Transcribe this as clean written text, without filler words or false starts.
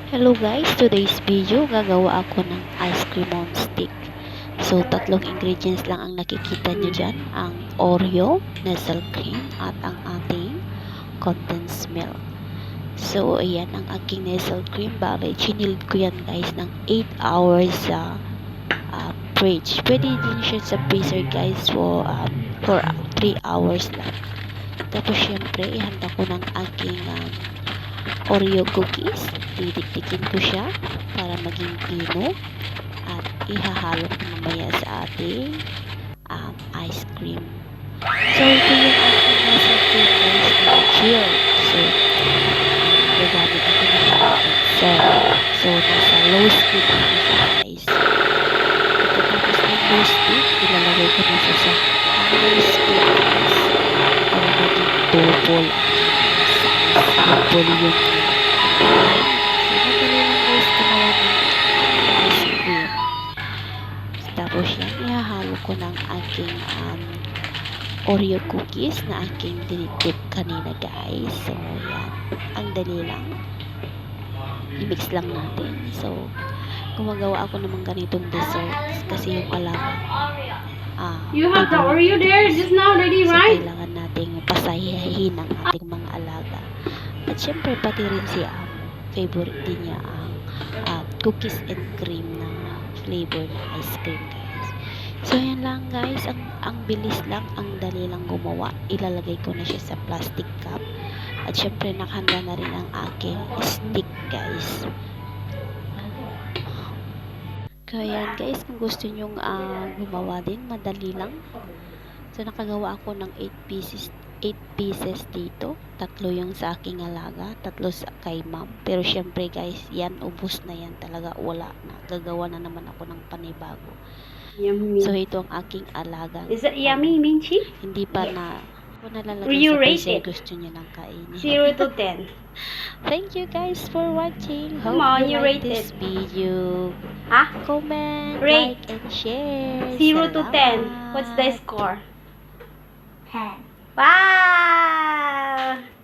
Hello guys, today's video gagawa ako ng ice cream on stick. So tatlong ingredients lang ang nakikita nyo dyan, ang Oreo, Nestle cream at ang ating condensed milk. So ayan ang aking Nestle cream, bale chinild ko yan guys ng 8 hours sa fridge. Pwede din siya sa freezer guys for 3 hours lang. Tapos syempre ihanda ko ng aking Oreo cookies. Didikdikin ko siya para maging pino at ihahalo ko mamaya sa ating ice cream. So ito yung aking nasa cream guys na chill. So gagamit ako ng ating so nasa low speed ko siya guys. Pagkatapos ng low speed, ilalagay ko na siya sa high speed guys para maging double ang volume niya. Tapos yan, ihahalo ko ng aking Oreo cookies na aking dinidip kanina guys. So yan, ang dali lang. I-mix lang natin. So gumagawa ako naman ganitong desserts kasi yung alaga You have the Oreo there just now ready, right? So kailangan nating pasayahin ang ating mga alaga. At syempre pati rin si favorite din niya ang cookies and cream na flavor na ice cream guys. So yan lang guys, ang bilis lang, ang dali lang gumawa. Ilalagay ko na siya sa plastic cup. At syempre nakahanda na rin ang aking stick guys. Kaya yan guys, kung gusto nyong gumawa din, madali lang. So nakagawa ako ng 8 pieces dito. 3 yung sa aking alaga, 3 sa kay ma'am. Pero syempre guys, yan ubos na yan talaga, wala na. Gagawa na naman ako ng panibago. Yummy. So ito ang aking alaga. Is it yummy, Minchi? Hindi pa na ako nalalagay You sa rate freezer, it? gusto niya ng kainin. 0 to 10. Thank you guys for watching. Come Hope on, you like rate this it. video. Huh? Comment, Rate. like, and share. 0 to 10. Salamat. What's the score? 10. Wow!